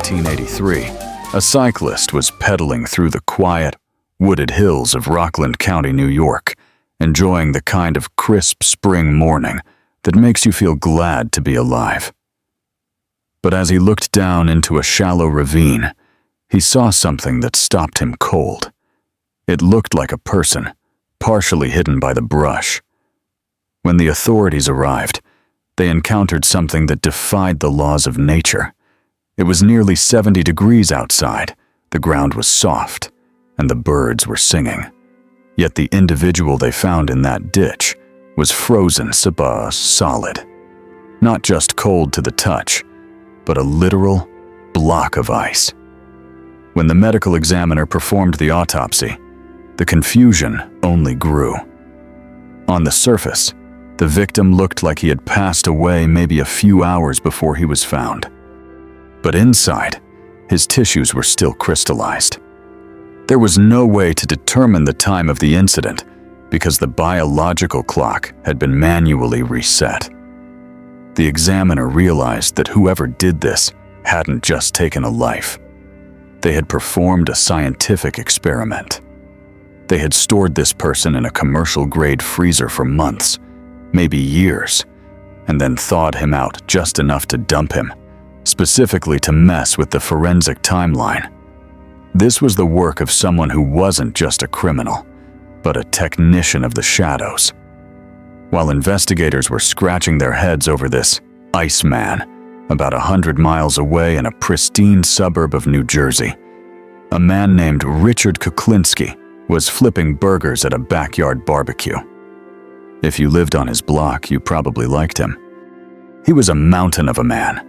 1983, a cyclist was pedaling through the quiet, wooded hills of Rockland County, New York, enjoying the kind of crisp spring morning that makes you feel glad to be alive. But as he looked down into a shallow ravine, he saw something that stopped him cold. It looked like a person, partially hidden by the brush. When the authorities arrived, they encountered something that defied the laws of nature. It was nearly 70 degrees outside, the ground was soft, and the birds were singing. Yet the individual they found in that ditch was frozen solid. Not just cold to the touch, but a literal block of ice. When the medical examiner performed the autopsy, the confusion only grew. On the surface, the victim looked like he had passed away maybe a few hours before he was found. But inside, his tissues were still crystallized. There was no way to determine the time of the incident because the biological clock had been manually reset. The examiner realized that whoever did this hadn't just taken a life. They had performed a scientific experiment. They had stored this person in a commercial-grade freezer for months, maybe years, and then thawed him out just enough to dump him, specifically to mess with the forensic timeline. This was the work of someone who wasn't just a criminal, but a technician of the shadows. While investigators were scratching their heads over this Iceman, about 100 miles away in a pristine suburb of New Jersey, a man named Richard Kuklinski was flipping burgers at a backyard barbecue. If you lived on his block, you probably liked him. He was a mountain of a man,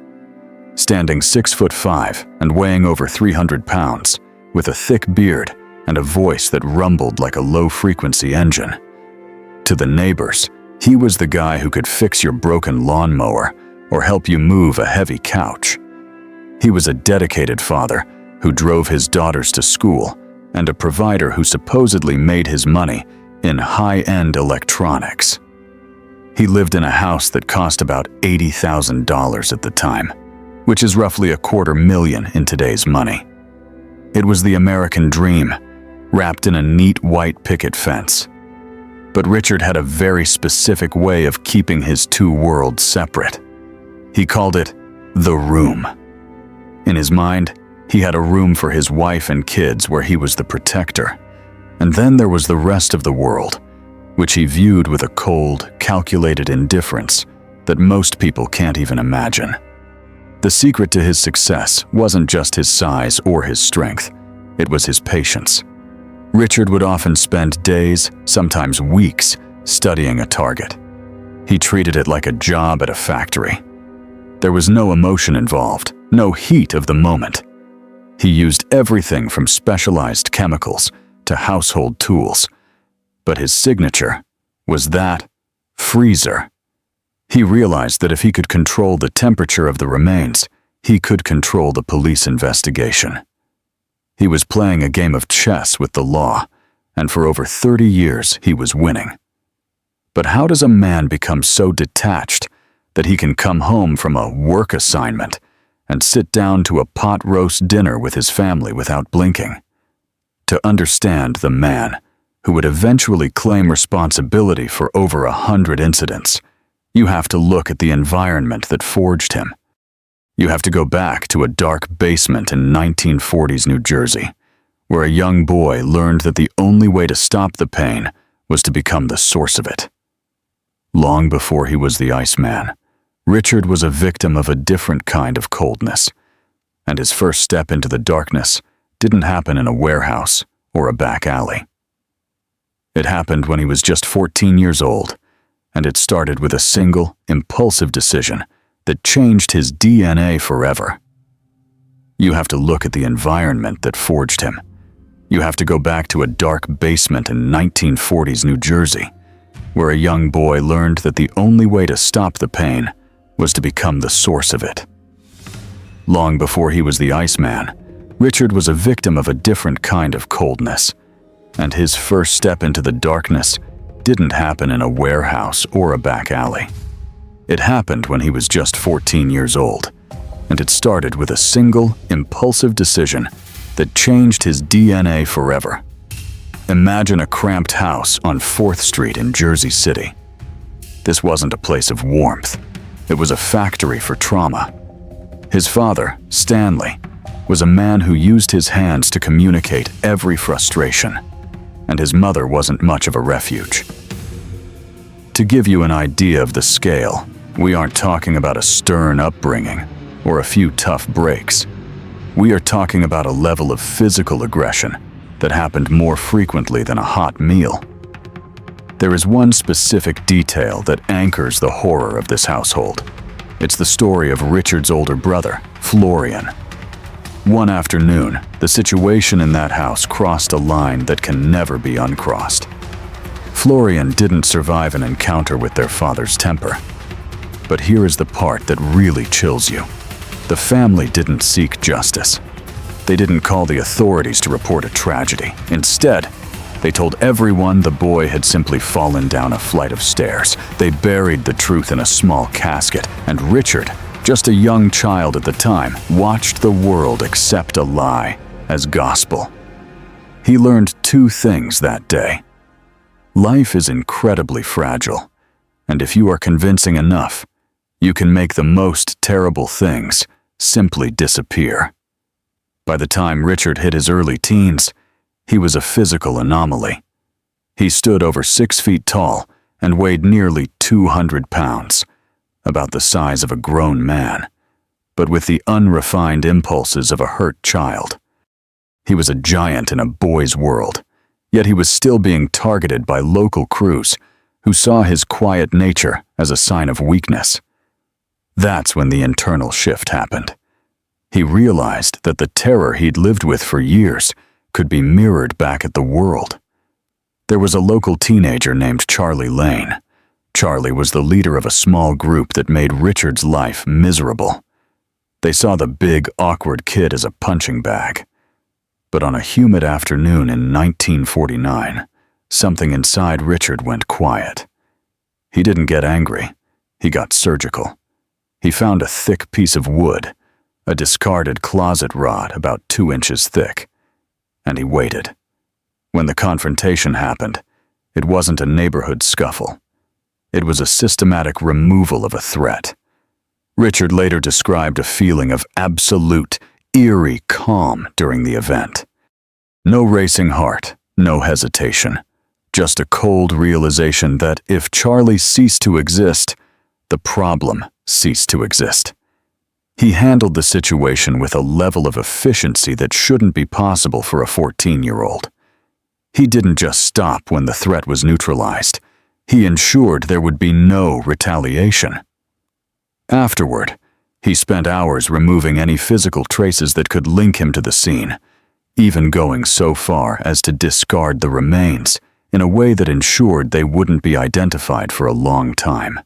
standing 6'5" and weighing over 300 pounds, with a thick beard and a voice that rumbled like a low-frequency engine. To the neighbors, he was the guy who could fix your broken lawnmower or help you move a heavy couch. He was a dedicated father who drove his daughters to school and a provider who supposedly made his money in high-end electronics. He lived in a house that cost about $80,000 at the time, which is roughly $250,000 in today's money. It was the American dream, wrapped in a neat white picket fence. But Richard had a very specific way of keeping his two worlds separate. He called it the room. In his mind, he had a room for his wife and kids where he was the protector. And then there was the rest of the world, which he viewed with a cold, calculated indifference that most people can't even imagine. The secret to his success wasn't just his size or his strength, it was his patience. Richard would often spend days, sometimes weeks, studying a target. He treated it like a job at a factory. There was no emotion involved, no heat of the moment. He used everything from specialized chemicals to household tools, but his signature was that freezer. He realized that if he could control the temperature of the remains, he could control the police investigation. He was playing a game of chess with the law, and for over 30 years he was winning. But how does a man become so detached that he can come home from a work assignment and sit down to a pot roast dinner with his family without blinking? To understand the man who would eventually claim responsibility for over 100 incidents, you have to look at the environment that forged him. You have to go back to a dark basement in 1940s New Jersey, where a young boy learned that the only way to stop the pain was to become the source of it. Long before he was the Iceman, Richard was a victim of a different kind of coldness, and his first step into the darkness didn't happen in a warehouse or a back alley. It happened when he was just 14 years old, and it started with a single, impulsive decision that changed his DNA forever. You have to look at the environment that forged him. You have to go back to a dark basement in 1940s New Jersey, where a young boy learned that the only way to stop the pain was to become the source of it. Long before he was the Iceman, Richard was a victim of a different kind of coldness, and his first step into the darkness didn't happen in a warehouse or a back alley. It happened when he was just 14 years old, and it started with a single, impulsive decision that changed his DNA forever. Imagine a cramped house on 4th Street in Jersey City. This wasn't a place of warmth. It was a factory for trauma. His father, Stanley, was a man who used his hands to communicate every frustration, and his mother wasn't much of a refuge. To give you an idea of the scale, we aren't talking about a stern upbringing or a few tough breaks. We are talking about a level of physical aggression that happened more frequently than a hot meal. There is one specific detail that anchors the horror of this household. It's the story of Richard's older brother, Florian. One afternoon, the situation in that house crossed a line that can never be uncrossed. Florian didn't survive an encounter with their father's temper. But here is the part that really chills you. The family didn't seek justice. They didn't call the authorities to report a tragedy. Instead, they told everyone the boy had simply fallen down a flight of stairs. They buried the truth in a small casket, and Richard, just a young child at the time, watched the world accept a lie as gospel. He learned 2 things that day. Life is incredibly fragile, and if you are convincing enough, you can make the most terrible things simply disappear. By the time Richard hit his early teens, he was a physical anomaly. He stood over 6 feet tall and weighed nearly 200 pounds, about the size of a grown man, but with the unrefined impulses of a hurt child. He was a giant in a boy's world, yet he was still being targeted by local crews who saw his quiet nature as a sign of weakness. That's when the internal shift happened. He realized that the terror he'd lived with for years could be mirrored back at the world. There was a local teenager named Charlie Lane. Charlie was the leader of a small group that made Richard's life miserable. They saw the big, awkward kid as a punching bag. But on a humid afternoon in 1949, something inside Richard went quiet. He didn't get angry. He got surgical. He found a thick piece of wood, a discarded closet rod about 2 inches thick, and he waited. When the confrontation happened, it wasn't a neighborhood scuffle. It was a systematic removal of a threat. Richard later described a feeling of absolute, eerie calm during the event. No racing heart, no hesitation, just a cold realization that if Charlie ceased to exist, the problem ceased to exist. He handled the situation with a level of efficiency that shouldn't be possible for a 14-year-old. He didn't just stop when the threat was neutralized. He ensured there would be no retaliation. Afterward, he spent hours removing any physical traces that could link him to the scene, even going so far as to discard the remains in a way that ensured they wouldn't be identified for a long time.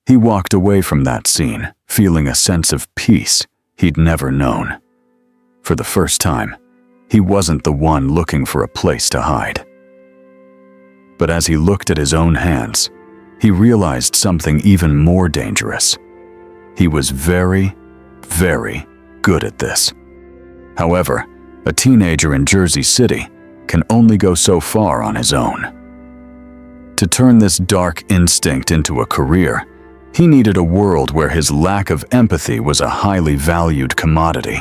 He walked away from that scene, feeling a sense of peace he'd never known. For the first time, he wasn't the one looking for a place to hide. But as he looked at his own hands, he realized something even more dangerous. He was very, very good at this. However, a teenager in Jersey City can only go so far on his own. To turn this dark instinct into a career, he needed a world where his lack of empathy was a highly valued commodity.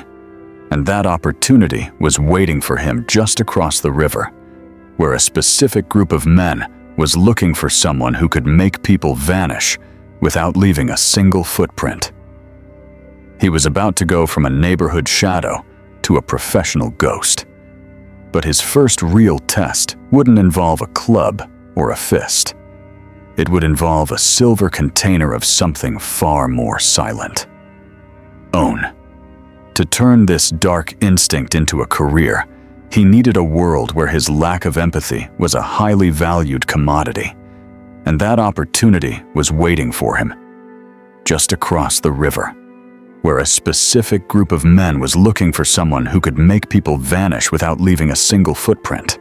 And that opportunity was waiting for him just across the river, where a specific group of men was looking for someone who could make people vanish without leaving a single footprint. He was about to go from a neighborhood shadow to a professional ghost. But his first real test wouldn't involve a club or a fist. It would involve a silver container of something far more silent. Own. To turn this dark instinct into a career, he needed a world where his lack of empathy was a highly valued commodity, and that opportunity was waiting for him, just across the river, where a specific group of men was looking for someone who could make people vanish without leaving a single footprint.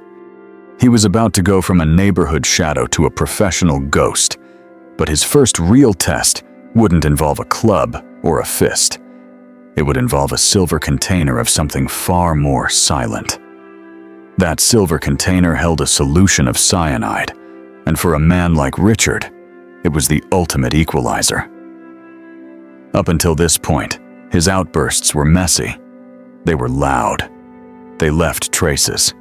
He was about to go from a neighborhood shadow to a professional ghost, but his first real test wouldn't involve a club or a fist. It would involve a silver container of something far more silent. That silver container held a solution of cyanide, and for a man like Richard, it was the ultimate equalizer. Up until this point, his outbursts were messy. They were loud. They left traces.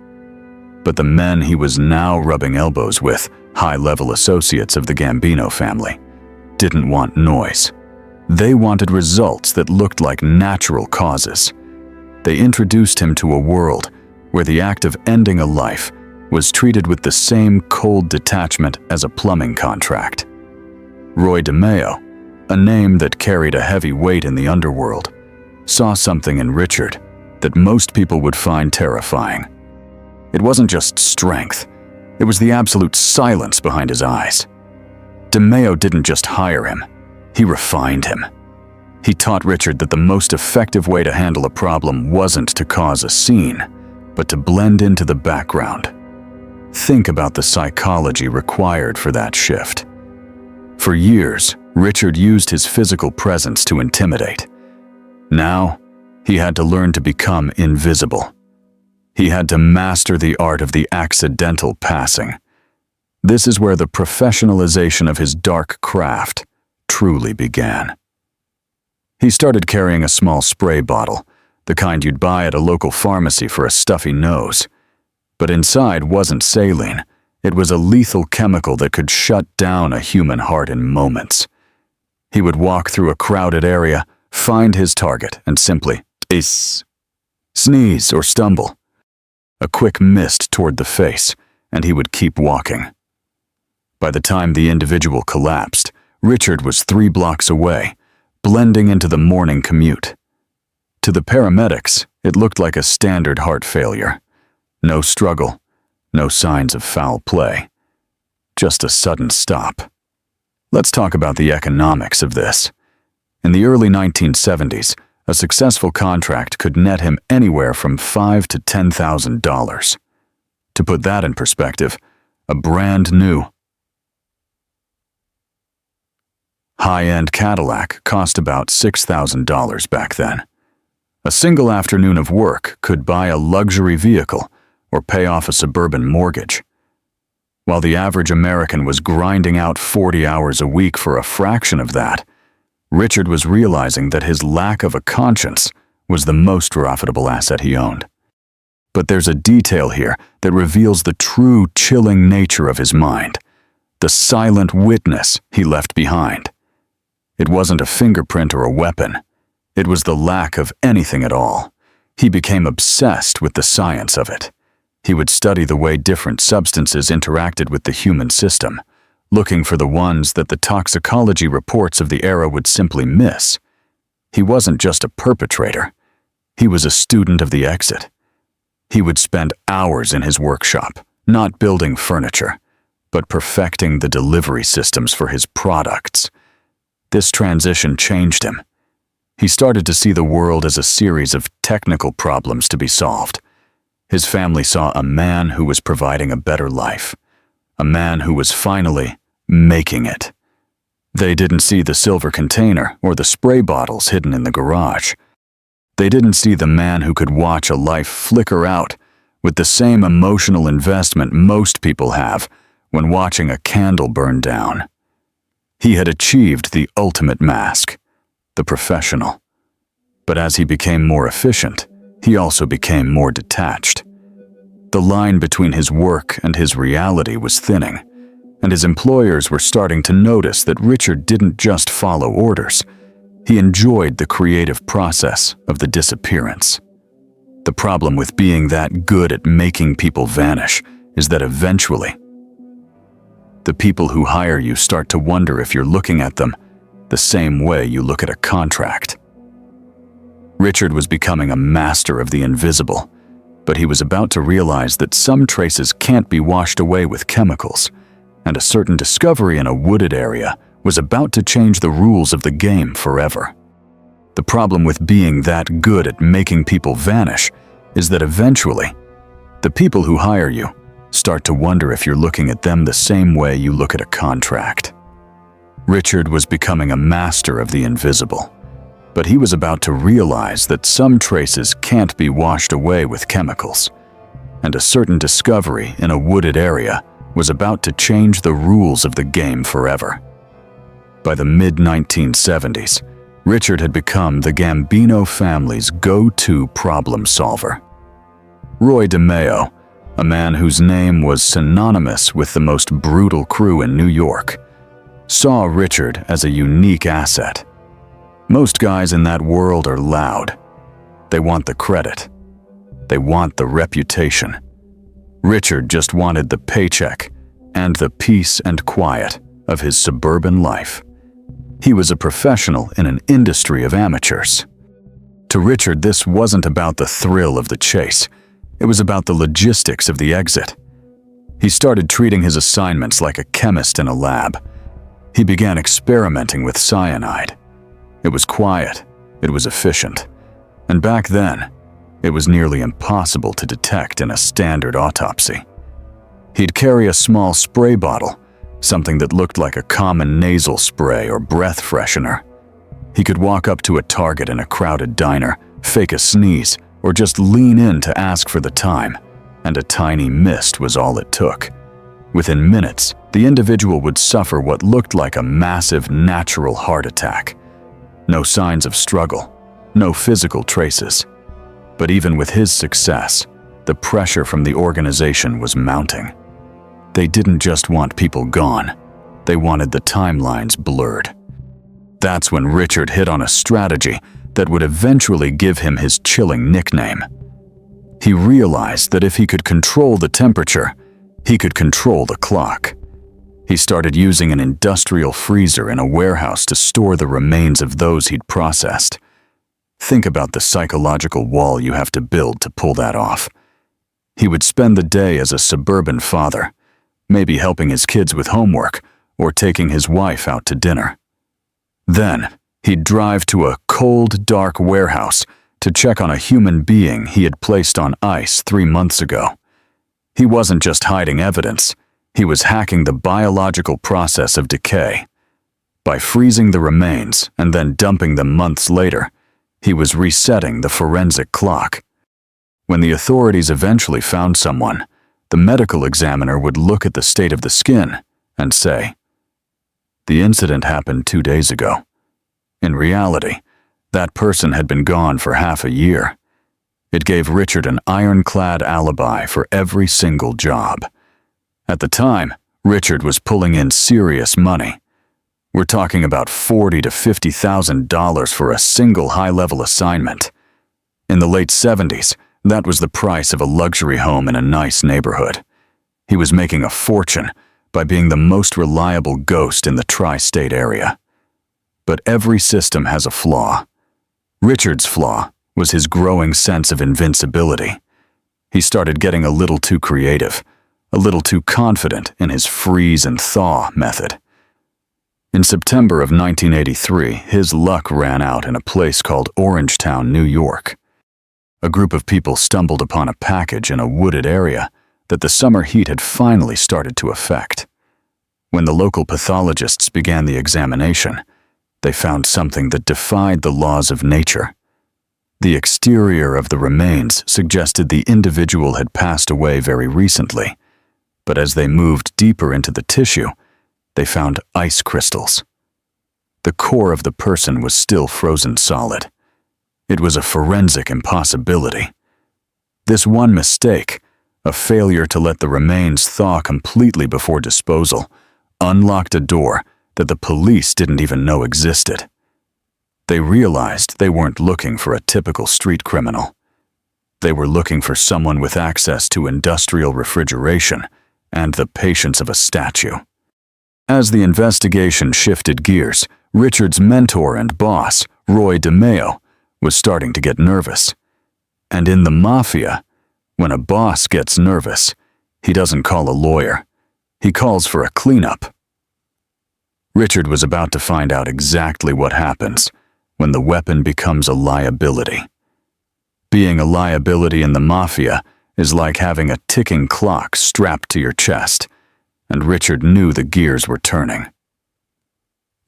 But the men he was now rubbing elbows with, high-level associates of the Gambino family, didn't want noise. They wanted results that looked like natural causes. They introduced him to a world where the act of ending a life was treated with the same cold detachment as a plumbing contract. Roy DeMeo, a name that carried a heavy weight in the underworld, saw something in Richard that most people would find terrifying. It wasn't just strength, it was the absolute silence behind his eyes. DeMeo didn't just hire him, he refined him. He taught Richard that the most effective way to handle a problem wasn't to cause a scene, but to blend into the background. Think about the psychology required for that shift. For years, Richard used his physical presence to intimidate. Now, he had to learn to become invisible. He had to master the art of the accidental passing. This is where the professionalization of his dark craft truly began. He started carrying a small spray bottle, the kind you'd buy at a local pharmacy for a stuffy nose. But inside wasn't saline. It was a lethal chemical that could shut down a human heart in moments. He would walk through a crowded area, find his target, and simply sneeze or stumble. A quick mist toward the face, and he would keep walking. By the time the individual collapsed, Richard was 3 blocks away, blending into the morning commute. To the paramedics, it looked like a standard heart failure. No struggle, no signs of foul play. Just a sudden stop. Let's talk about the economics of this. In the early 1970s, a successful contract could net him anywhere from $5,000 to $10,000. To put that in perspective, a brand new high-end Cadillac cost about $6,000 back then. A single afternoon of work could buy a luxury vehicle or pay off a Suburban mortgage. While the average American was grinding out 40 hours a week for a fraction of that, Richard was realizing that his lack of a conscience was the most profitable asset he owned. But there's a detail here that reveals the true chilling nature of his mind, the silent witness he left behind. It wasn't a fingerprint or a weapon. It was the lack of anything at all. He became obsessed with the science of it. He would study the way different substances interacted with the human system, looking for the ones that the toxicology reports of the era would simply miss. He wasn't just a perpetrator. He was a student of the exit. He would spend hours in his workshop, not building furniture, but perfecting the delivery systems for his products. This transition changed him. He started to see the world as a series of technical problems to be solved. His family saw a man who was providing a better life, a man who was finally making it. They didn't see the silver container or the spray bottles hidden in the garage. They didn't see the man who could watch a life flicker out with the same emotional investment most people have when watching a candle burn down. He had achieved the ultimate mask, the professional. But as he became more efficient, he also became more detached. The line between his work and his reality was thinning, and his employers were starting to notice that Richard didn't just follow orders. He enjoyed the creative process of the disappearance. The problem with being that good at making people vanish is that eventually, the people who hire you start to wonder if you're looking at them the same way you look at a contract. Richard was becoming a master of the invisible, but he was about to realize that some traces can't be washed away with chemicals, and a certain discovery in a wooded area was about to change the rules of the game forever. The problem with being that good at making people vanish is that eventually, the people who hire you start to wonder if you're looking at them the same way you look at a contract. Richard was becoming a master of the invisible, But he was about to realize that some traces can't be washed away with chemicals, and a certain discovery in a wooded area was about to change the rules of the game forever. By the mid-1970s, Richard had become the Gambino family's go-to problem solver. Roy DeMeo, a man whose name was synonymous with the most brutal crew in New York, saw Richard as a unique asset. Most guys in that world are loud. They want the credit. They want the reputation. Richard just wanted the paycheck and the peace and quiet of his suburban life. He was a professional in an industry of amateurs. To Richard, this wasn't about the thrill of the chase. It was about the logistics of the exit. He started treating his assignments like a chemist in a lab. He began experimenting with cyanide. It was quiet, it was efficient, and back then, it was nearly impossible to detect in a standard autopsy. He'd carry a small spray bottle, something that looked like a common nasal spray or breath freshener. He could walk up to a target in a crowded diner, fake a sneeze, or just lean in to ask for the time, and a tiny mist was all it took. Within minutes, the individual would suffer what looked like a massive natural heart attack. No signs of struggle, no physical traces. But even with his success, the pressure from the organization was mounting. They didn't just want people gone, they wanted the timelines blurred. That's when Richard hit on a strategy that would eventually give him his chilling nickname. He realized that if he could control the temperature, he could control the clock. He started using an industrial freezer in a warehouse to store the remains of those he'd processed. Think about the psychological wall you have to build to pull that off. He would spend the day as a suburban father, maybe helping his kids with homework or taking his wife out to dinner. Then, he'd drive to a cold, dark warehouse to check on a human being he had placed on ice 3 months ago. He wasn't just hiding evidence, he was hacking the biological process of decay. By freezing the remains and then dumping them months later, he was resetting the forensic clock. When the authorities eventually found someone, the medical examiner would look at the state of the skin and say, "The incident happened 2 days ago." In reality, that person had been gone for half a year. It gave Richard an ironclad alibi for every single job. At the time, Richard was pulling in serious money. We're talking about $40,000 to $50,000 for a single high-level assignment. In the late 70s, that was the price of a luxury home in a nice neighborhood. He was making a fortune by being the most reliable ghost in the tri-state area. But every system has a flaw. Richard's flaw was his growing sense of invincibility. He started getting a little too creative, a little too confident in his freeze and thaw method. In September of 1983, his luck ran out in a place called Orangetown, New York. A group of people stumbled upon a package in a wooded area that the summer heat had finally started to affect. When the local pathologists began the examination, they found something that defied the laws of nature. The exterior of the remains suggested the individual had passed away very recently, but as they moved deeper into the tissue, they found ice crystals. The core of the person was still frozen solid. It was a forensic impossibility. This one mistake, a failure to let the remains thaw completely before disposal, unlocked a door that the police didn't even know existed. They realized they weren't looking for a typical street criminal. They were looking for someone with access to industrial refrigeration and the patience of a statue. As the investigation shifted gears, Richard's mentor and boss, Roy DeMeo, was starting to get nervous. And in the mafia, when a boss gets nervous, he doesn't call a lawyer. He calls for a cleanup. Richard was about to find out exactly what happens when the weapon becomes a liability. Being a liability in the mafia is like having a ticking clock strapped to your chest, and Richard knew the gears were turning.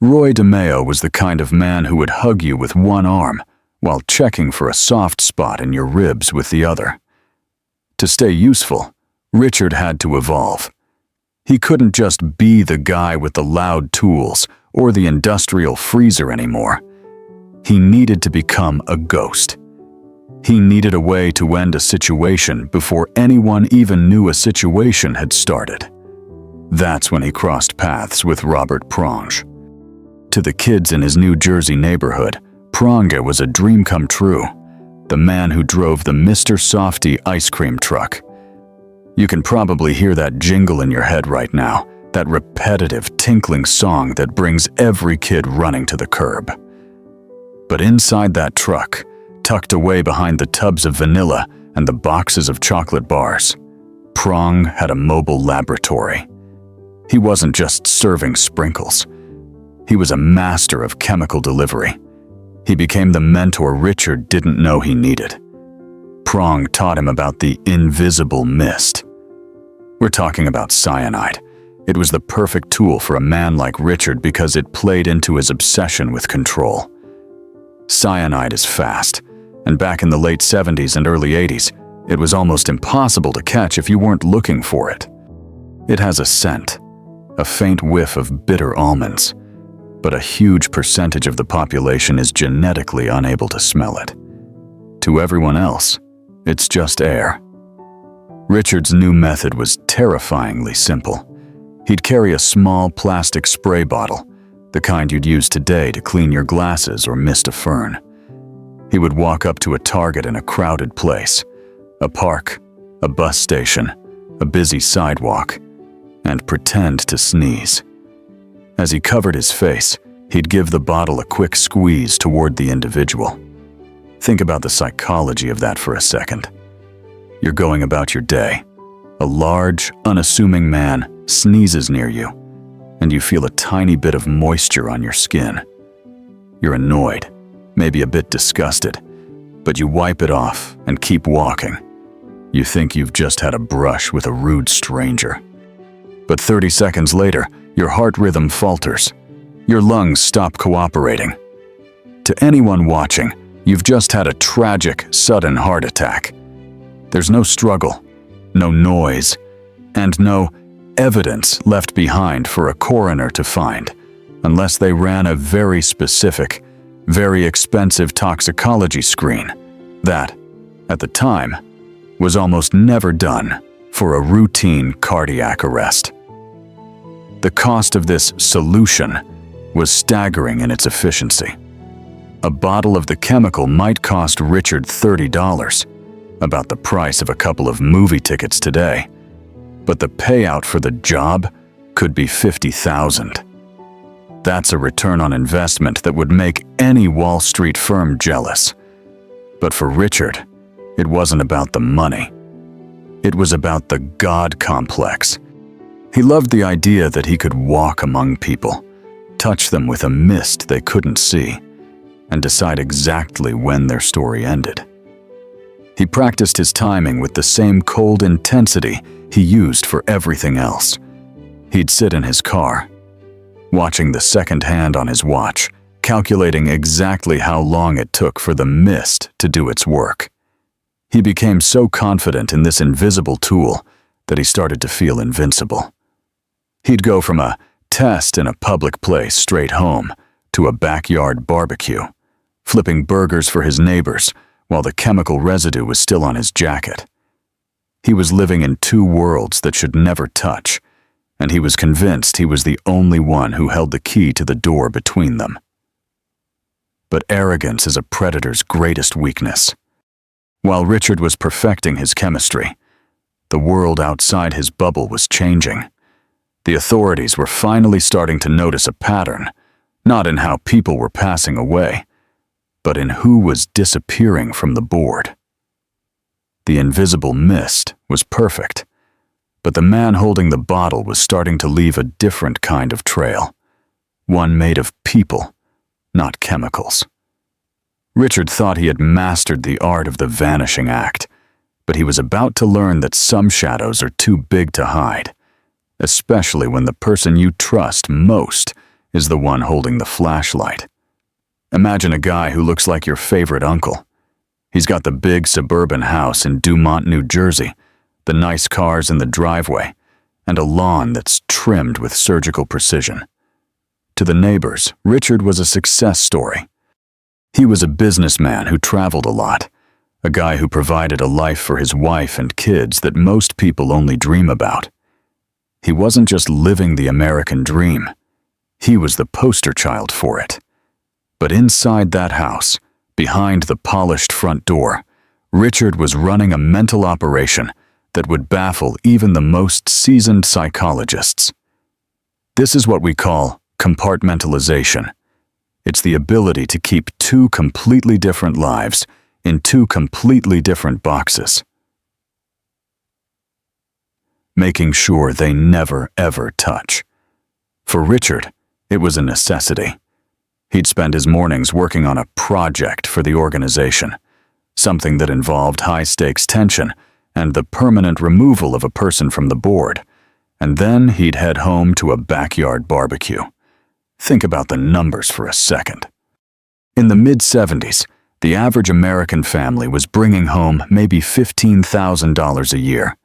Roy DeMeo was the kind of man who would hug you with one arm while checking for a soft spot in your ribs with the other. To stay useful, Richard had to evolve. He couldn't just be the guy with the loud tools or the industrial freezer anymore. He needed to become a ghost. He needed a way to end a situation before anyone even knew a situation had started. That's when he crossed paths with Robert Pronge. To the kids in his New Jersey neighborhood, Pronge was a dream come true, the man who drove the Mr. Softy ice cream truck. You can probably hear that jingle in your head right now, that repetitive, tinkling song that brings every kid running to the curb. But inside that truck, tucked away behind the tubs of vanilla and the boxes of chocolate bars, Prong had a mobile laboratory. He wasn't just serving sprinkles. He was a master of chemical delivery. He became the mentor Richard didn't know he needed. Prong taught him about the invisible mist. We're talking about cyanide. It was the perfect tool for a man like Richard because it played into his obsession with control. Cyanide is fast, and back in the late 70s and early 80s, it was almost impossible to catch if you weren't looking for it. It has a scent, a faint whiff of bitter almonds, but a huge percentage of the population is genetically unable to smell it. To everyone else, it's just air. Richard's new method was terrifyingly simple. He'd carry a small plastic spray bottle, the kind you'd use today to clean your glasses or mist a fern. He would walk up to a target in a crowded place, a park, a bus station, a busy sidewalk, and pretend to sneeze. As he covered his face, he'd give the bottle a quick squeeze toward the individual. Think about the psychology of that for a second. You're going about your day. A large, unassuming man sneezes near you, and you feel a tiny bit of moisture on your skin. You're annoyed, maybe a bit disgusted, but you wipe it off and keep walking. You think you've just had a brush with a rude stranger. But 30 seconds later, your heart rhythm falters. Your lungs stop cooperating. To anyone watching, you've just had a tragic, sudden heart attack. There's no struggle, no noise, and no evidence left behind for a coroner to find, unless they ran a very specific, very expensive toxicology screen that, at the time, was almost never done for a routine cardiac arrest. The cost of this solution was staggering in its efficiency. A bottle of the chemical might cost Richard $30, about the price of a couple of movie tickets today, but the payout for the job could be $50,000. That's a return on investment that would make any Wall Street firm jealous. But for Richard, it wasn't about the money. It was about the God complex. He loved the idea that he could walk among people, touch them with a mist they couldn't see, and decide exactly when their story ended. He practiced his timing with the same cold intensity he used for everything else. He'd sit in his car, watching the second hand on his watch, calculating exactly how long it took for the mist to do its work. He became so confident in this invisible tool that he started to feel invincible. He'd go from a test in a public place straight home to a backyard barbecue, flipping burgers for his neighbors while the chemical residue was still on his jacket. He was living in two worlds that should never touch, and he was convinced he was the only one who held the key to the door between them. But arrogance is a predator's greatest weakness. While Richard was perfecting his chemistry, the world outside his bubble was changing. The authorities were finally starting to notice a pattern, not in how people were passing away, but in who was disappearing from the board. The invisible mist was perfect, but the man holding the bottle was starting to leave a different kind of trail, one made of people, not chemicals. Richard thought he had mastered the art of the vanishing act, but he was about to learn that some shadows are too big to hide, especially when the person you trust most is the one holding the flashlight. Imagine a guy who looks like your favorite uncle. He's got the big suburban house in Dumont, New Jersey, the nice cars in the driveway, and a lawn that's trimmed with surgical precision. To the neighbors, Richard was a success story. He was a businessman who traveled a lot, a guy who provided a life for his wife and kids that most people only dream about. He wasn't just living the American dream. He was the poster child for it. But inside that house, behind the polished front door, Richard was running a mental operation that would baffle even the most seasoned psychologists. This is what we call compartmentalization. It's the ability to keep two completely different lives in two completely different boxes, making sure they never ever touch. For Richard, it was a necessity. He'd spend his mornings working on a project for the organization, something that involved high-stakes tension and the permanent removal of a person from the board, and then he'd head home to a backyard barbecue. Think about the numbers for a second. In the mid-70s, the average American family was bringing home maybe $15,000 a year.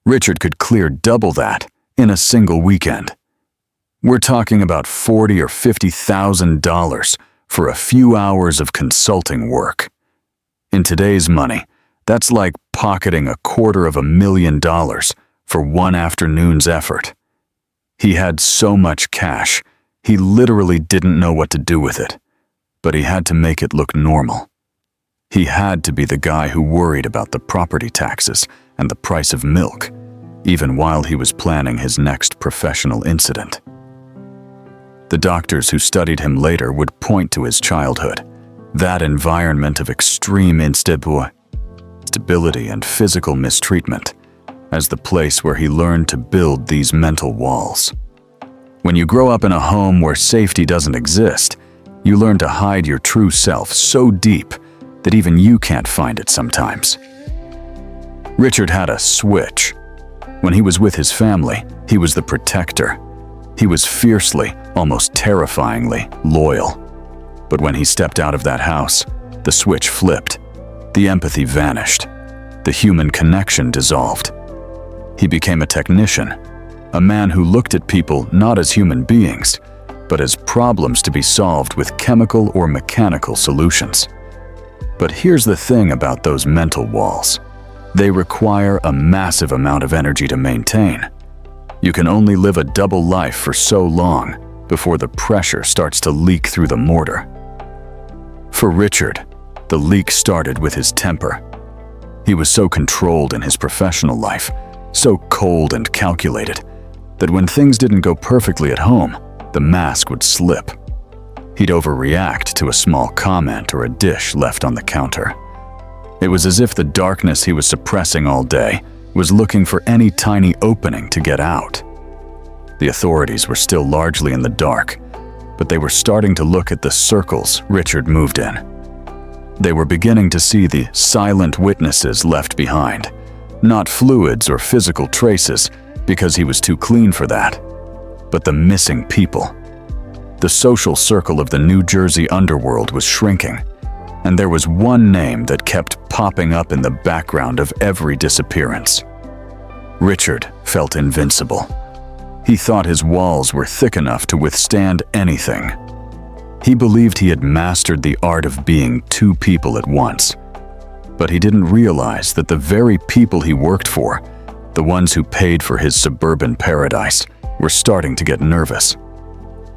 Richard could clear double that in a single weekend. We're talking about $40,000 or $50,000 for a few hours of consulting work. In today's money, that's like pocketing $250,000 for one afternoon's effort. He had so much cash, he literally didn't know what to do with it, but he had to make it look normal. He had to be the guy who worried about the property taxes and the price of milk, even while he was planning his next professional incident. The doctors who studied him later would point to his childhood, that environment of extreme instability and physical mistreatment, as the place where he learned to build these mental walls. When you grow up in a home where safety doesn't exist, you learn to hide your true self so deep that even you can't find it sometimes. Richard had a switch. When he was with his family, he was the protector. He was fiercely, almost terrifyingly, loyal. But when he stepped out of that house, the switch flipped. The empathy vanished. The human connection dissolved. He became a technician, a man who looked at people not as human beings, but as problems to be solved with chemical or mechanical solutions. But here's the thing about those mental walls. They require a massive amount of energy to maintain. You can only live a double life for so long before the pressure starts to leak through the mortar. For Richard, the leak started with his temper. He was so controlled in his professional life, so cold and calculated, that when things didn't go perfectly at home, the mask would slip. He'd overreact to a small comment or a dish left on the counter. It was as if the darkness he was suppressing all day was looking for any tiny opening to get out. The authorities were still largely in the dark, but they were starting to look at the circles Richard moved in. They were beginning to see the silent witnesses left behind, not fluids or physical traces, because he was too clean for that, but the missing people. The social circle of the New Jersey underworld was shrinking, and there was one name that kept popping up in the background of every disappearance. Richard felt invincible. He thought his walls were thick enough to withstand anything. He believed he had mastered the art of being two people at once, but he didn't realize that the very people he worked for, the ones who paid for his suburban paradise, were starting to get nervous.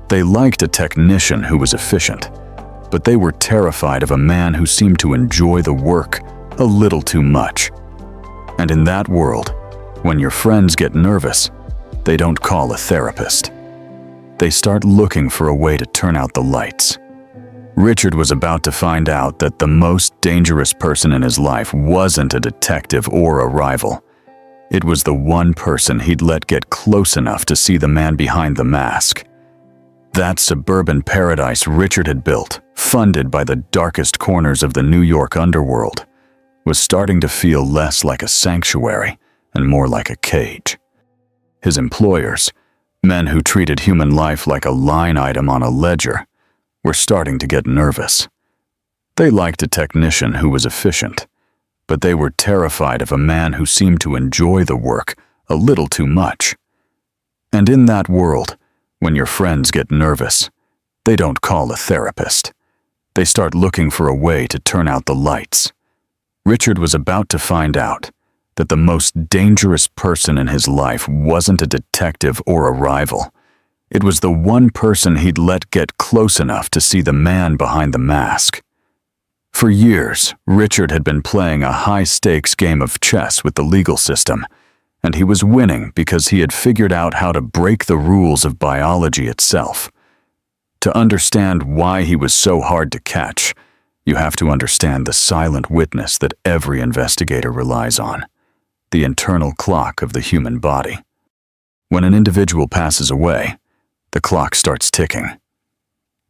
They liked a technician who was efficient, but they were terrified of a man who seemed to enjoy the work a little too much. And in that world, when your friends get nervous, they don't call a therapist. They start looking for a way to turn out the lights. Richard was about to find out that the most dangerous person in his life wasn't a detective or a rival. It was the one person he'd let get close enough to see the man behind the mask. That suburban paradise Richard had built, funded by the darkest corners of the New York underworld, was starting to feel less like a sanctuary and more like a cage. His employers, Men who treated human life like a line item on a ledger were starting to get nervous. They liked a technician who was efficient, but they were terrified of a man who seemed to enjoy the work a little too much. And in that world, when your friends get nervous, they don't call a therapist. They start looking for a way to turn out the lights. Richard was about to find out that the most dangerous person in his life wasn't a detective or a rival. It was the one person he'd let get close enough to see the man behind the mask. For years, Richard had been playing a high-stakes game of chess with the legal system, and he was winning because he had figured out how to break the rules of biology itself. To understand why he was so hard to catch, you have to understand the silent witness that every investigator relies on, the internal clock of the human body. When an individual passes away, the clock starts ticking.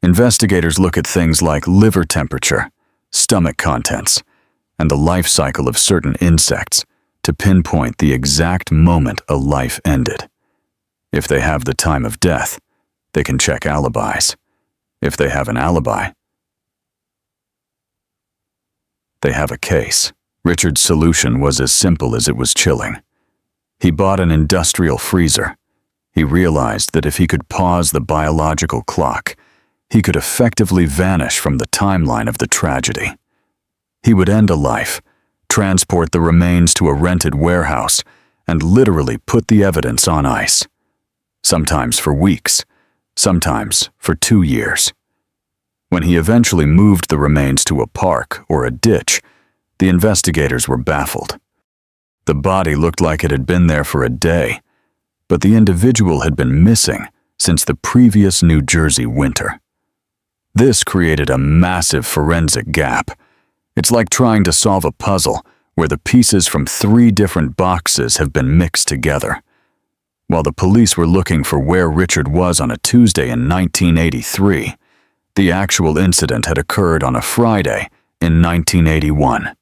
Investigators look at things like liver temperature, stomach contents, and the life cycle of certain insects to pinpoint the exact moment a life ended. If they have the time of death, they can check alibis. If they have an alibi, they have a case. Richard's solution was as simple as it was chilling. He bought an industrial freezer. He realized that if he could pause the biological clock, he could effectively vanish from the timeline of the tragedy. He would end a life, transport the remains to a rented warehouse, and literally put the evidence on ice. Sometimes for weeks, sometimes for 2 years. When he eventually moved the remains to a park or a ditch, the investigators were baffled. The body looked like it had been there for a day, but the individual had been missing since the previous New Jersey winter. This created a massive forensic gap. It's like trying to solve a puzzle where the pieces from 3 different boxes have been mixed together. While the police were looking for where Richard was on a Tuesday in 1983, the actual incident had occurred on a Friday in 1981.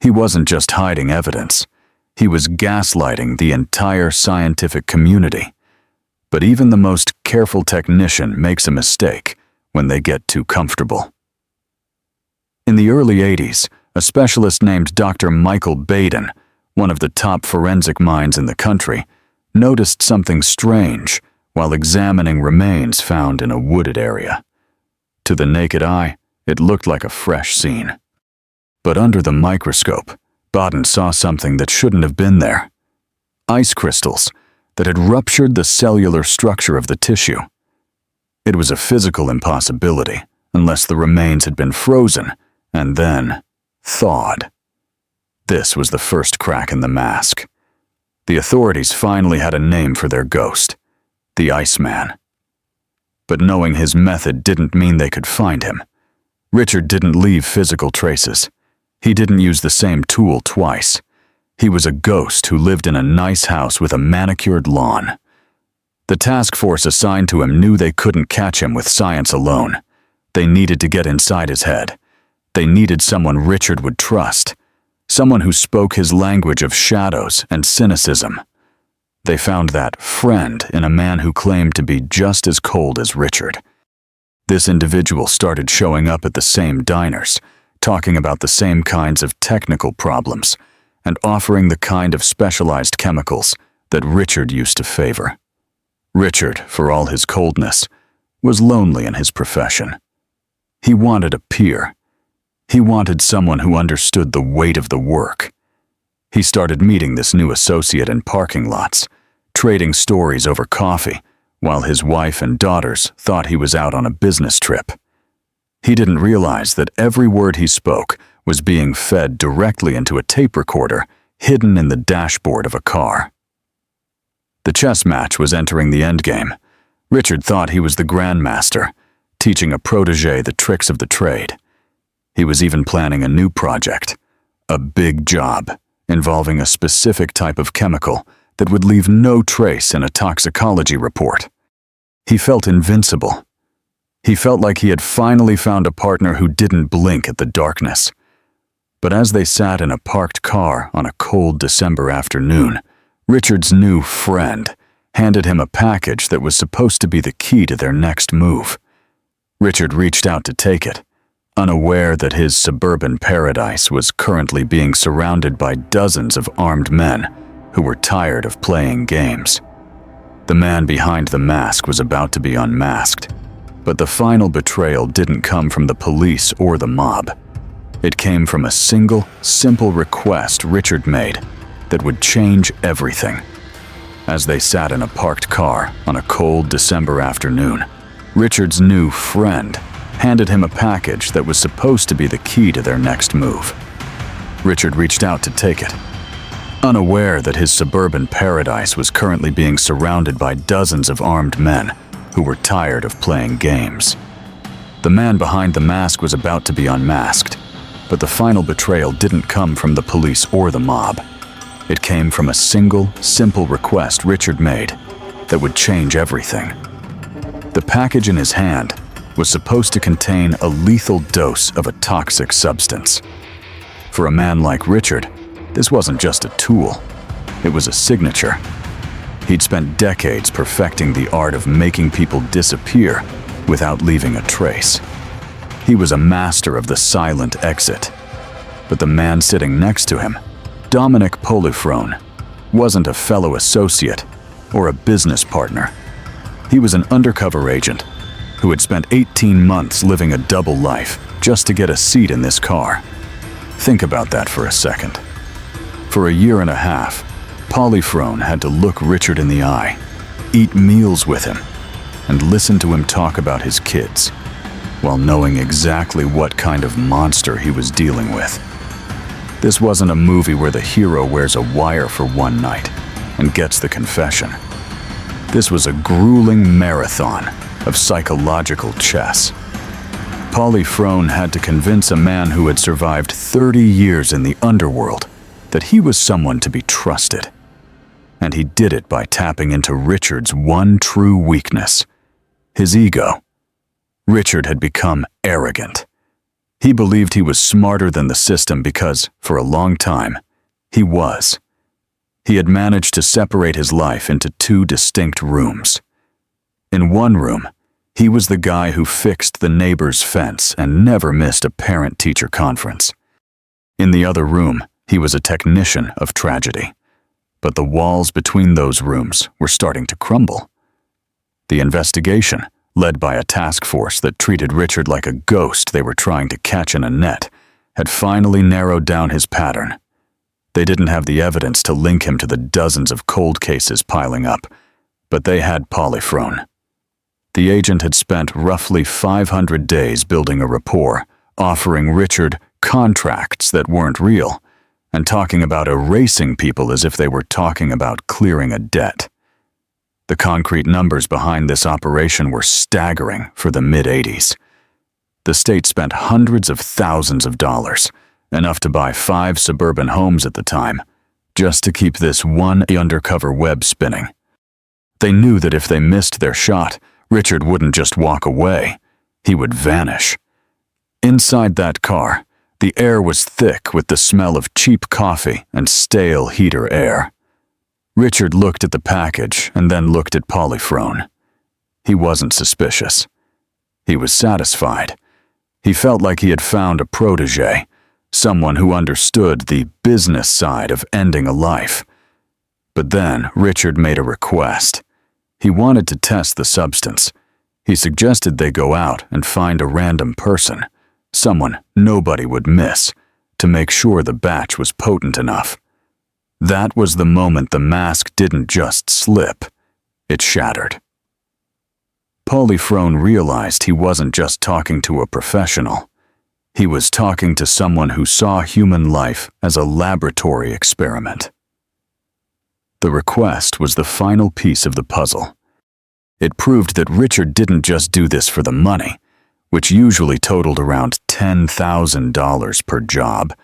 He wasn't just hiding evidence. He was gaslighting the entire scientific community. But even the most careful technician makes a mistake when they get too comfortable. In the early 80s, a specialist named Dr. Michael Baden, one of the top forensic minds in the country, noticed something strange while examining remains found in a wooded area. To the naked eye, it looked like a fresh scene. But under the microscope, Baden saw something that shouldn't have been there. Ice crystals that had ruptured the cellular structure of the tissue. It was a physical impossibility unless the remains had been frozen and then thawed. This was the first crack in the mask. The authorities finally had a name for their ghost, the Iceman. But knowing his method didn't mean they could find him. Richard didn't leave physical traces. He didn't use the same tool twice. He was a ghost who lived in a nice house with a manicured lawn. The task force assigned to him knew they couldn't catch him with science alone. They needed to get inside his head. They needed someone Richard would trust, someone who spoke his language of shadows and cynicism. They found that friend in a man who claimed to be just as cold as Richard. This individual started showing up at the same diners, talking about the same kinds of technical problems, and offering the kind of specialized chemicals that Richard used to favor. Richard, for all his coldness, was lonely in his profession. He wanted a peer. He wanted someone who understood the weight of the work. He started meeting this new associate in parking lots, trading stories over coffee, while his wife and daughters thought he was out on a business trip. He didn't realize that every word he spoke was being fed directly into a tape recorder hidden in the dashboard of a car. The chess match was entering the endgame. Richard thought he was the grandmaster, teaching a protege the tricks of the trade. He was even planning a new project, a big job involving a specific type of chemical that would leave no trace in a toxicology report. He felt invincible. He felt like he had finally found a partner who didn't blink at the darkness. But as they sat in a parked car on a cold December afternoon, Richard's new friend handed him a package that was supposed to be the key to their next move. Richard reached out to take it, unaware that his suburban paradise was currently being surrounded by dozens of armed men who were tired of playing games. The man behind the mask was about to be unmasked, but the final betrayal didn't come from the police or the mob. It came from a single, simple request Richard made that would change everything. As they sat in a parked car on a cold December afternoon, Richard's new friend handed him a package that was supposed to be the key to their next move. Richard reached out to take it, unaware that his suburban paradise was currently being surrounded by dozens of armed men who were tired of playing games. The man behind the mask was about to be unmasked, but the final betrayal didn't come from the police or the mob. It came from a single, simple request Richard made that would change everything. The package in his hand was supposed to contain a lethal dose of a toxic substance. For a man like Richard, this wasn't just a tool, it was a signature. He'd spent decades perfecting the art of making people disappear without leaving a trace. He was a master of the silent exit. But the man sitting next to him, Dominic Polifrone, wasn't a fellow associate or a business partner. He was an undercover agent who had spent 18 months living a double life just to get a seat in this car. Think about that for a second. For a year and a half, Polifrone had to look Richard in the eye, eat meals with him, and listen to him talk about his kids, while knowing exactly what kind of monster he was dealing with. This wasn't a movie where the hero wears a wire for one night and gets the confession. This was a grueling marathon of psychological chess. Polifrone had to convince a man who had survived 30 years in the underworld that he was someone to be trusted. And he did it by tapping into Richard's one true weakness, his ego. Richard had become arrogant. He believed he was smarter than the system because, for a long time, he was. He had managed to separate his life into two distinct rooms. In one room, he was the guy who fixed the neighbor's fence and never missed a parent-teacher conference. In the other room, he was a technician of tragedy. But the walls between those rooms were starting to crumble. The investigation, led by a task force that treated Richard like a ghost they were trying to catch in a net, had finally narrowed down his pattern. They didn't have the evidence to link him to the dozens of cold cases piling up, but they had Polifrone. The agent had spent roughly 500 days building a rapport, offering Richard contracts that weren't real, and talking about erasing people as if they were talking about clearing a debt. The concrete numbers behind this operation were staggering for the mid-'80s. The state spent hundreds of thousands of dollars, enough to buy 5 suburban homes at the time, just to keep this one undercover web spinning. They knew that if they missed their shot, Richard wouldn't just walk away, he would vanish. Inside that car, the air was thick with the smell of cheap coffee and stale heater air. Richard looked at the package and then looked at Polifrone. He wasn't suspicious. He was satisfied. He felt like he had found a protege, someone who understood the business side of ending a life. But then Richard made a request. He wanted to test the substance. He suggested they go out and find a random person, someone nobody would miss, to make sure the batch was potent enough. That was the moment the mask didn't just slip, it shattered. Polifrone realized he wasn't just talking to a professional. He was talking to someone who saw human life as a laboratory experiment. The request was the final piece of the puzzle. It proved that Richard didn't just do this for the money, which usually totaled around $10,000 per job,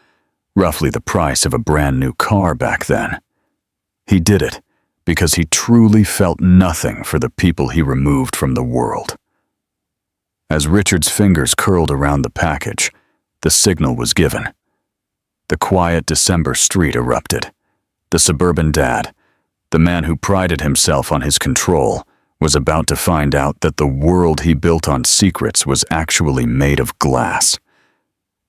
roughly the price of a brand new car back then. He did it because he truly felt nothing for the people he removed from the world. As Richard's fingers curled around the package, the signal was given. The quiet December street erupted. The suburban dad, The man who prided himself on his control was about to find out that the world he built on secrets was actually made of glass.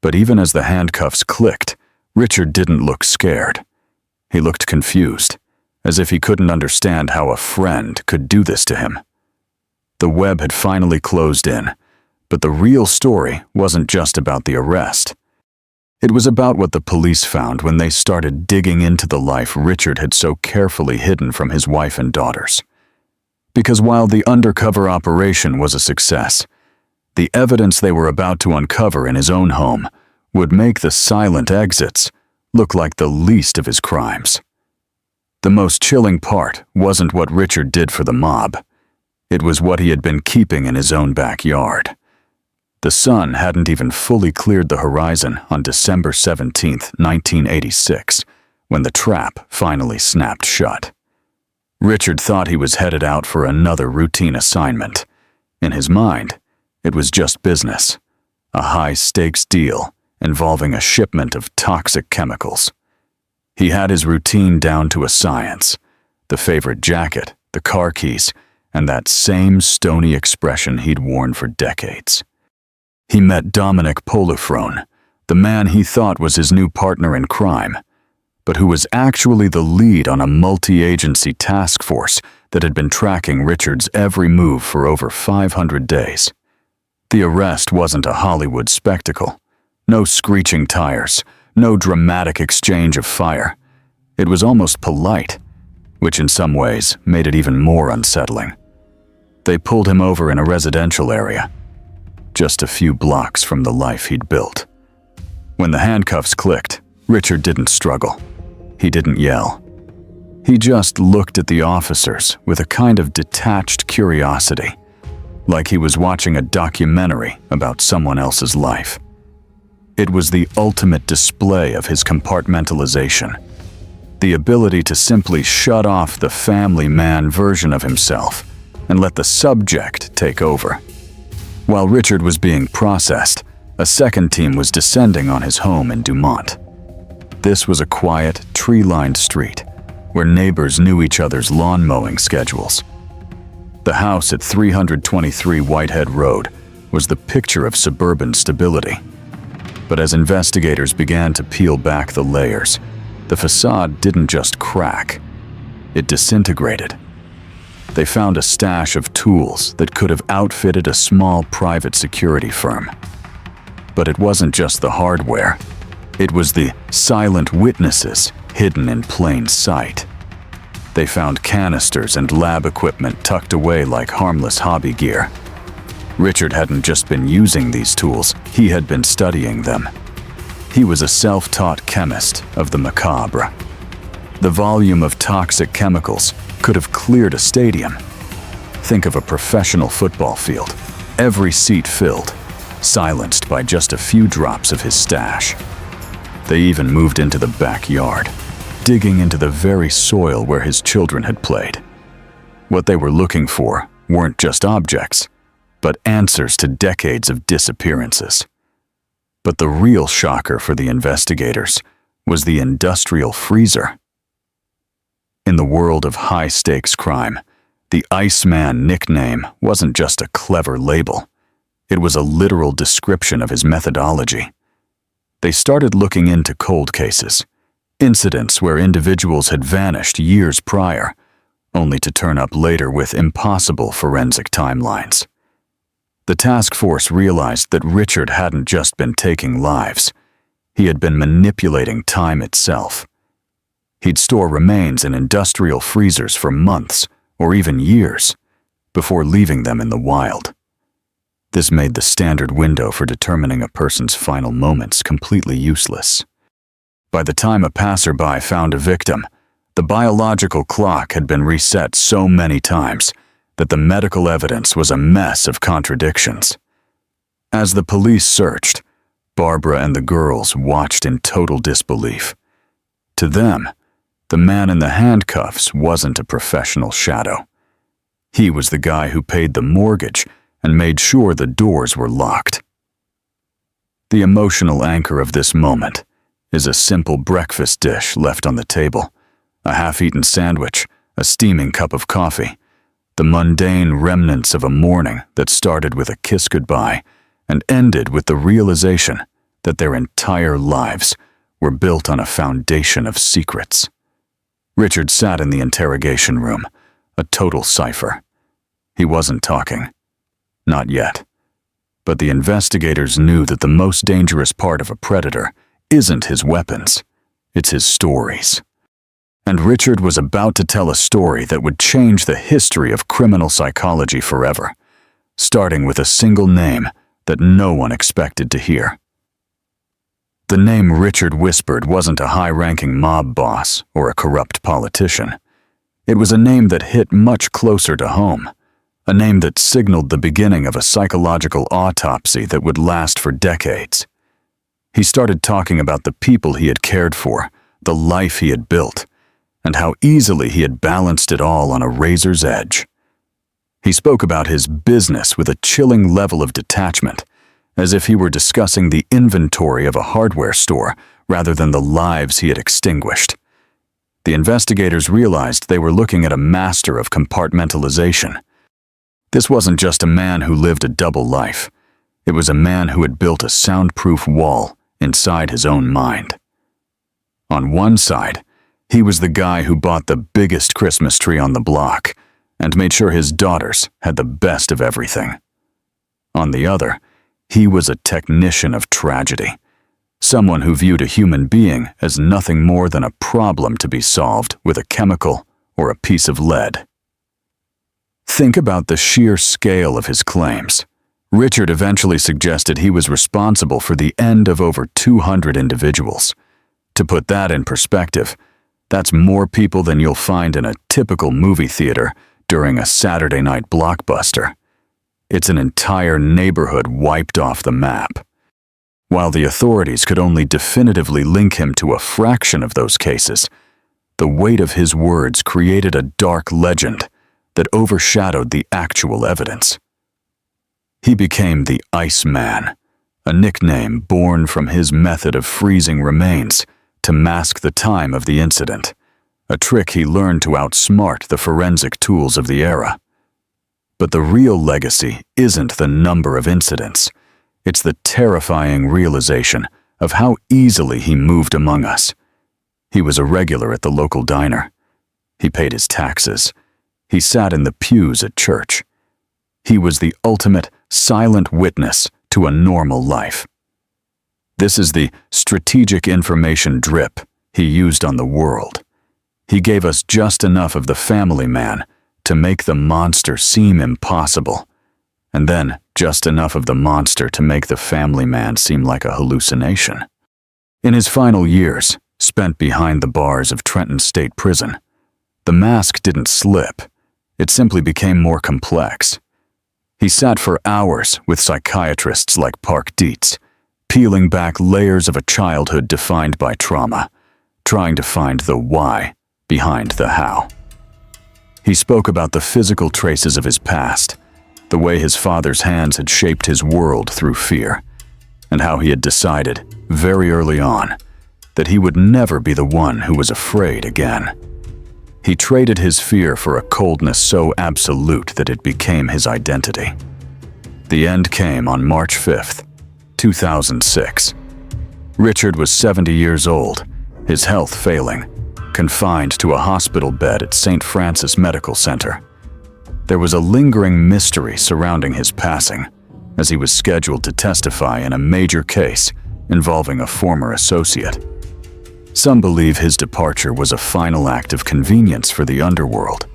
But even as the handcuffs clicked, Richard didn't look scared. He looked confused, as if he couldn't understand how a friend could do this to him. The web had finally closed in, but the real story wasn't just about the arrest. It was about what the police found when they started digging into the life Richard had so carefully hidden from his wife and daughters. Because while the undercover operation was a success, the evidence they were about to uncover in his own home would make the silent exits look like the least of his crimes. The most chilling part wasn't what Richard did for the mob. It was what he had been keeping in his own backyard. The sun hadn't even fully cleared the horizon on December 17, 1986, when the trap finally snapped shut. Richard thought he was headed out for another routine assignment. In his mind, it was just business, a high-stakes deal involving a shipment of toxic chemicals. He had his routine down to a science, the favorite jacket, the car keys, and that same stony expression he'd worn for decades. He met Dominic Polifrone, the man he thought was his new partner in crime, but who was actually the lead on a multi-agency task force that had been tracking Richard's every move for over 500 days. The arrest wasn't a Hollywood spectacle. No screeching tires, no dramatic exchange of fire. It was almost polite, which in some ways made it even more unsettling. They pulled him over in a residential area, just a few blocks from the life he'd built. When the handcuffs clicked, Richard didn't struggle. He didn't yell. He just looked at the officers with a kind of detached curiosity, like he was watching a documentary about someone else's life. It was the ultimate display of his compartmentalization, the ability to simply shut off the family man version of himself and let the subject take over. While Richard was being processed, a second team was descending on his home in Dumont. This was a quiet, tree-lined street where neighbors knew each other's lawn mowing schedules. The house at 323 Whitehead Road was the picture of suburban stability. But as investigators began to peel back the layers, the facade didn't just crack, it disintegrated. They found a stash of tools that could have outfitted a small private security firm. But it wasn't just the hardware. It was the silent witnesses hidden in plain sight. They found canisters and lab equipment tucked away like harmless hobby gear. Richard hadn't just been using these tools, he had been studying them. He was a self-taught chemist of the macabre. The volume of toxic chemicals could have cleared a stadium. Think of a professional football field, every seat filled, silenced by just a few drops of his stash. They even moved into the backyard, digging into the very soil where his children had played. What they were looking for weren't just objects, but answers to decades of disappearances. But the real shocker for the investigators was the industrial freezer. In the world of high-stakes crime, the Iceman nickname wasn't just a clever label. It was a literal description of his methodology. They started looking into cold cases, incidents where individuals had vanished years prior, only to turn up later with impossible forensic timelines. The task force realized that Richard hadn't just been taking lives. He had been manipulating time itself. He'd store remains in industrial freezers for months or even years before leaving them in the wild. This made the standard window for determining a person's final moments completely useless. By the time a passerby found a victim, the biological clock had been reset so many times that the medical evidence was a mess of contradictions. As the police searched, Barbara and the girls watched in total disbelief. To them, the man in the handcuffs wasn't a professional shadow. He was the guy who paid the mortgage and made sure the doors were locked. The emotional anchor of this moment is a simple breakfast dish left on the table, a half-eaten sandwich, a steaming cup of coffee, the mundane remnants of a morning that started with a kiss goodbye and ended with the realization that their entire lives were built on a foundation of secrets. Richard sat in the interrogation room, a total cipher. He wasn't talking. Not yet. But the investigators knew that the most dangerous part of a predator isn't his weapons, it's his stories. And Richard was about to tell a story that would change the history of criminal psychology forever, starting with a single name that no one expected to hear. The name Richard whispered wasn't a high-ranking mob boss or a corrupt politician. It was a name that hit much closer to home, a name that signaled the beginning of a psychological autopsy that would last for decades. He started talking about the people he had cared for, the life he had built, and how easily he had balanced it all on a razor's edge. He spoke about his business with a chilling level of detachment, as if he were discussing the inventory of a hardware store rather than the lives he had extinguished. The investigators realized they were looking at a master of compartmentalization. This wasn't just a man who lived a double life. It was a man who had built a soundproof wall inside his own mind. On one side, he was the guy who bought the biggest Christmas tree on the block and made sure his daughters had the best of everything. On the other, he was a technician of tragedy, someone who viewed a human being as nothing more than a problem to be solved with a chemical or a piece of lead. Think about the sheer scale of his claims. Richard eventually suggested he was responsible for the end of over 200 individuals. To put that in perspective, that's more people than you'll find in a typical movie theater during a Saturday night blockbuster. It's an entire neighborhood wiped off the map. While the authorities could only definitively link him to a fraction of those cases, the weight of his words created a dark legend that overshadowed the actual evidence. He became the Iceman, a nickname born from his method of freezing remains to mask the time of the incident, a trick he learned to outsmart the forensic tools of the era. But the real legacy isn't the number of incidents. It's the terrifying realization of how easily he moved among us. He was a regular at the local diner. He paid his taxes. He sat in the pews at church. He was the ultimate silent witness to a normal life. This is the strategic information drip he used on the world. He gave us just enough of the family man to make the monster seem impossible, and then just enough of the monster to make the family man seem like a hallucination. In his final years, spent behind the bars of Trenton State Prison, the mask didn't slip. It simply became more complex. He sat for hours with psychiatrists like Park Dietz, peeling back layers of a childhood defined by trauma, trying to find the why behind the how. He spoke about the physical traces of his past, the way his father's hands had shaped his world through fear, and how he had decided, very early on, that he would never be the one who was afraid again. He traded his fear for a coldness so absolute that it became his identity. The end came on March 5th, 2006. Richard was 70 years old, his health failing, confined to a hospital bed at St. Francis Medical Center. There was a lingering mystery surrounding his passing, as he was scheduled to testify in a major case involving a former associate. Some believe his departure was a final act of convenience for the underworld,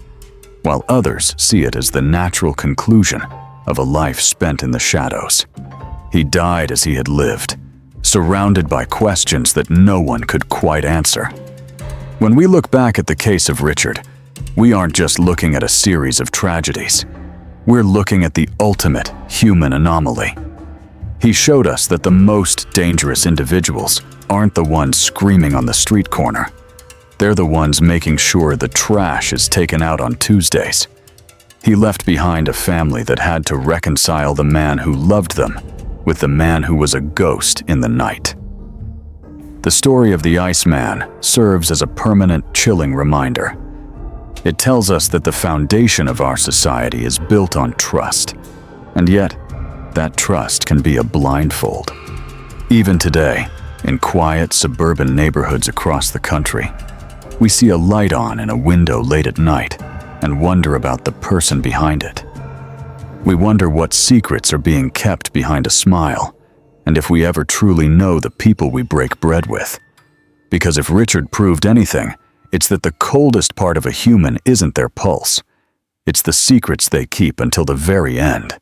while others see it as the natural conclusion of a life spent in the shadows. He died as he had lived, surrounded by questions that no one could quite answer. When we look back at the case of Richard, we aren't just looking at a series of tragedies. We're looking at the ultimate human anomaly. He showed us that the most dangerous individuals aren't the ones screaming on the street corner. They're the ones making sure the trash is taken out on Tuesdays. He left behind a family that had to reconcile the man who loved them with the man who was a ghost in the night. The story of the Iceman serves as a permanent, chilling reminder. It tells us that the foundation of our society is built on trust, and yet, that trust can be a blindfold. Even today, in quiet suburban neighborhoods across the country, we see a light on in a window late at night and wonder about the person behind it. We wonder what secrets are being kept behind a smile, and if we ever truly know the people we break bread with. Because if Richard proved anything, it's that the coldest part of a human isn't their pulse. It's the secrets they keep until the very end.